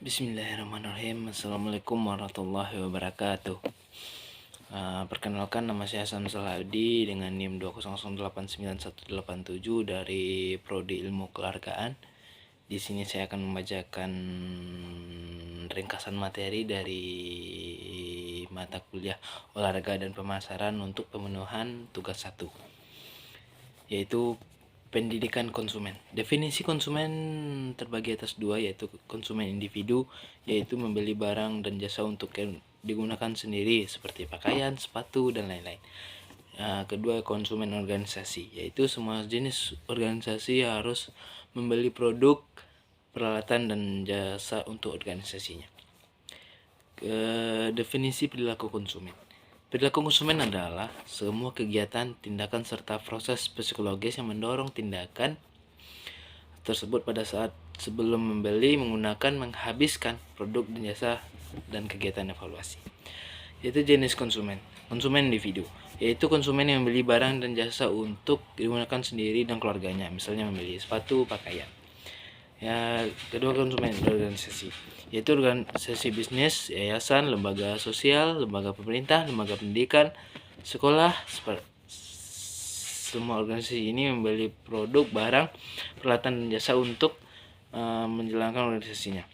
Bismillahirrahmanirrahim. Assalamualaikum warahmatullahi wabarakatuh. Perkenalkan, nama saya Hasan Saladi dengan NIM 200891187 dari Prodi Ilmu Keluargaan. Di sini saya akan membacakan ringkasan materi dari mata kuliah olahraga dan pemasaran untuk pemenuhan tugas 1, yaitu pendidikan konsumen. Definisi konsumen terbagi atas dua, yaitu konsumen individu, yaitu membeli barang dan jasa untuk digunakan sendiri seperti pakaian, sepatu, dan lain-lain. Kedua, konsumen organisasi, yaitu semua jenis organisasi harus membeli produk, peralatan, dan jasa untuk organisasinya. Definisi perilaku konsumen. Perilaku konsumen adalah semua kegiatan, tindakan, serta proses psikologis yang mendorong tindakan tersebut pada saat sebelum membeli, menggunakan, menghabiskan produk dan jasa, dan kegiatan evaluasi. Yaitu jenis konsumen. Konsumen individu, yaitu konsumen yang membeli barang dan jasa untuk digunakan sendiri dan keluarganya, misalnya membeli sepatu, pakaian. Kedua, konsumen organisasi, yaitu organisasi bisnis, yayasan, lembaga sosial, lembaga pemerintah, lembaga pendidikan, sekolah. Semua organisasi ini membeli produk, barang, peralatan, dan jasa untuk menjalankan organisasinya.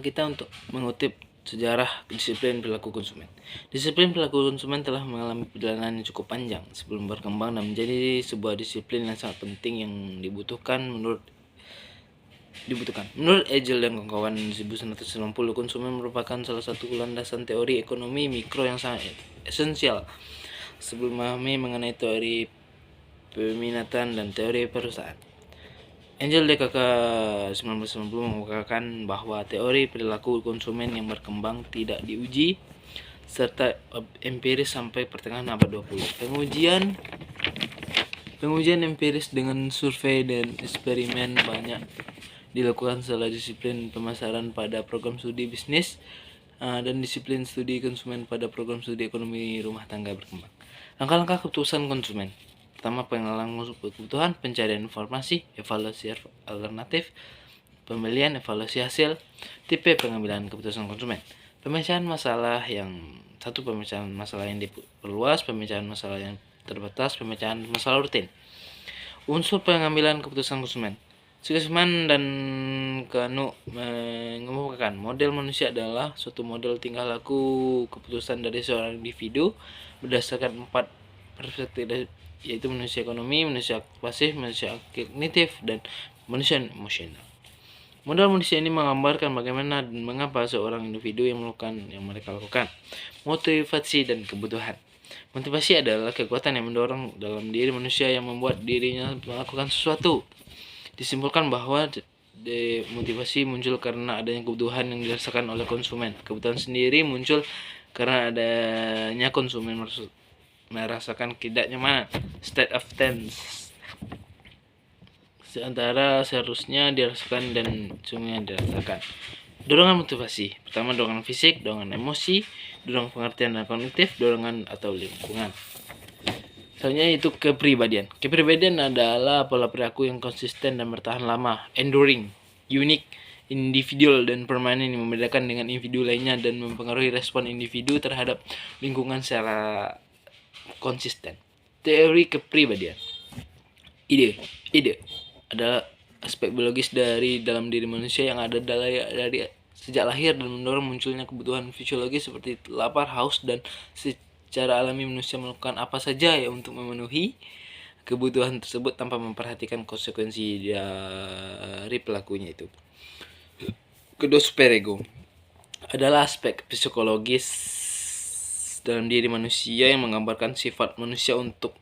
Kita untuk mengutip sejarah disiplin perilaku konsumen. Disiplin perilaku konsumen telah mengalami perjalanan yang cukup panjang sebelum berkembang dan menjadi sebuah disiplin yang sangat penting yang dibutuhkan. Menurut Agel dan kawan-kawan 1990, konsumen merupakan salah satu landasan teori ekonomi mikro yang sangat esensial sebelum memahami mengenai teori peminatan dan teori perusahaan. Angel DKK 1990 mengungkapkan bahwa teori perilaku konsumen yang berkembang tidak diuji serta empiris sampai pertengahan abad 20. Pengujian empiris dengan survei dan eksperimen banyak dilakukan setelah disiplin pemasaran pada program studi bisnis dan disiplin studi konsumen pada program studi ekonomi rumah tangga berkembang. Langkah-langkah keputusan konsumen. Pertama, pengenalan kebutuhan, pencarian informasi, evaluasi alternatif, pembelian, evaluasi hasil. Tipe pengambilan keputusan konsumen. Pemecahan masalah yang diperluas, pemecahan masalah yang terbatas, pemecahan masalah rutin. Unsur pengambilan keputusan konsumen. Sugisman dan Kanu mengemukakan model manusia adalah suatu model tingkah laku keputusan dari seorang individu berdasarkan 4 perspektif, yaitu manusia ekonomi, manusia pasif, manusia kognitif, dan manusia emosional. Model manusia ini menggambarkan bagaimana dan mengapa seorang individu yang melakukan yang mereka lakukan. Motivasi dan kebutuhan. Motivasi adalah kekuatan yang mendorong dalam diri manusia yang membuat dirinya melakukan sesuatu. Disimpulkan bahwa motivasi muncul karena adanya kebutuhan yang dirasakan oleh konsumen. Kebutuhan sendiri muncul karena adanya konsumen merasakan tidak nyaman, state of tense, seantara seharusnya dirasakan dan sungguhnya dirasakan. Dorongan motivasi. Pertama, dorongan fisik, dorongan emosi, dorongan pengertian dan kognitif, dorongan atau lingkungan. Selanjutnya itu kepribadian. Kepribadian adalah pola perilaku yang konsisten dan bertahan lama, enduring, unik, individual, dan permanen yang membedakan dengan individu lainnya dan mempengaruhi respon individu terhadap lingkungan secara konsisten. Teori kepribadian. Ide adalah aspek biologis dari dalam diri manusia yang ada dari sejak lahir dan mendorong munculnya kebutuhan fisiologis seperti lapar, haus, dan secara alami manusia melakukan apa saja ya untuk memenuhi kebutuhan tersebut tanpa memperhatikan konsekuensi dari pelakunya itu. Kedua, superego adalah aspek psikologis dalam diri manusia yang menggambarkan sifat manusia untuk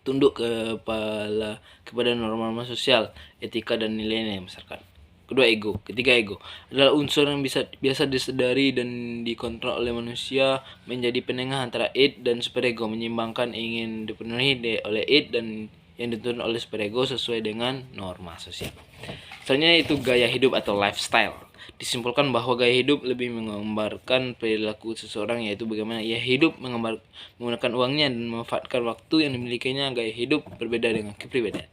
tunduk kepada norma sosial, etika, dan nilai-nilai masyarakat. Ketiga, ego adalah unsur yang biasa disadari dan dikontrol oleh manusia, menjadi penengah antara id dan superego, menyeimbangkan ingin dipenuhi oleh id dan yang dituntut oleh superego sesuai dengan norma sosial. Selanjutnya itu gaya hidup atau lifestyle. Disimpulkan bahwa gaya hidup lebih menggambarkan perilaku seseorang, yaitu bagaimana ia hidup menggunakan uangnya dan memanfaatkan waktu yang dimilikinya. Gaya hidup berbeda dengan kepribadian.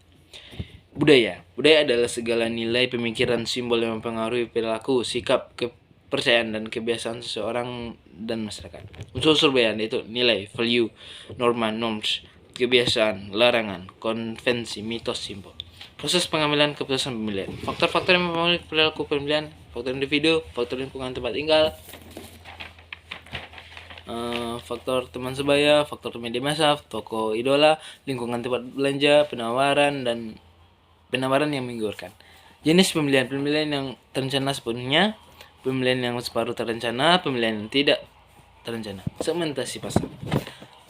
Budaya. Budaya adalah segala nilai, pemikiran, simbol yang mempengaruhi perilaku, sikap, kepercayaan, dan kebiasaan seseorang dan masyarakat. Unsur-unsur budaya itu nilai, value, norma, norms, kebiasaan, larangan, konvensi, mitos, simbol. Proses pengambilan keputusan pemilihan. Faktor-faktor yang mempengaruhi perilaku pemilihan: faktor individu, faktor lingkungan tempat tinggal, faktor teman sebaya, faktor media massa, toko idola, lingkungan tempat belanja, penawaran yang menggiurkan. Jenis pemilihan: pemilihan yang terencana sepenuhnya, pemilihan yang separuh terencana, pemilihan yang tidak terencana. Segmentasi pasar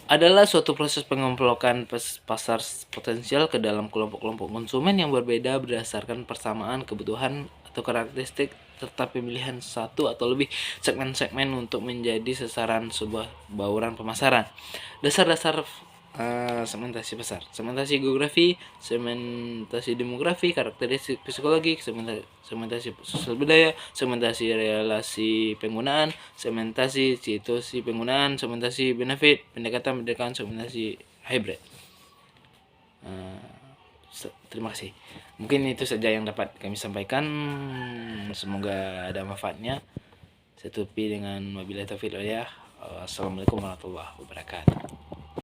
adalah suatu proses pengemplokan pasar potensial ke dalam kelompok-kelompok konsumen yang berbeda berdasarkan persamaan kebutuhan atau karakteristik serta pemilihan satu atau lebih segmen-segmen untuk menjadi sasaran sebuah bauran pemasaran. Dasar-dasar segmentasi pasar: segmentasi geografi, segmentasi demografi, karakteristik psikologi, segmentasi sosial budaya, segmentasi relasi penggunaan, segmentasi situasi penggunaan, segmentasi benefit, pendekatan, segmentasi hybrid. Terima kasih. Mungkin itu saja yang dapat kami sampaikan. Semoga ada manfaatnya. Saya tutupi dengan wabillahi taufiq wal hidayah. Assalamualaikum warahmatullahi wabarakatuh.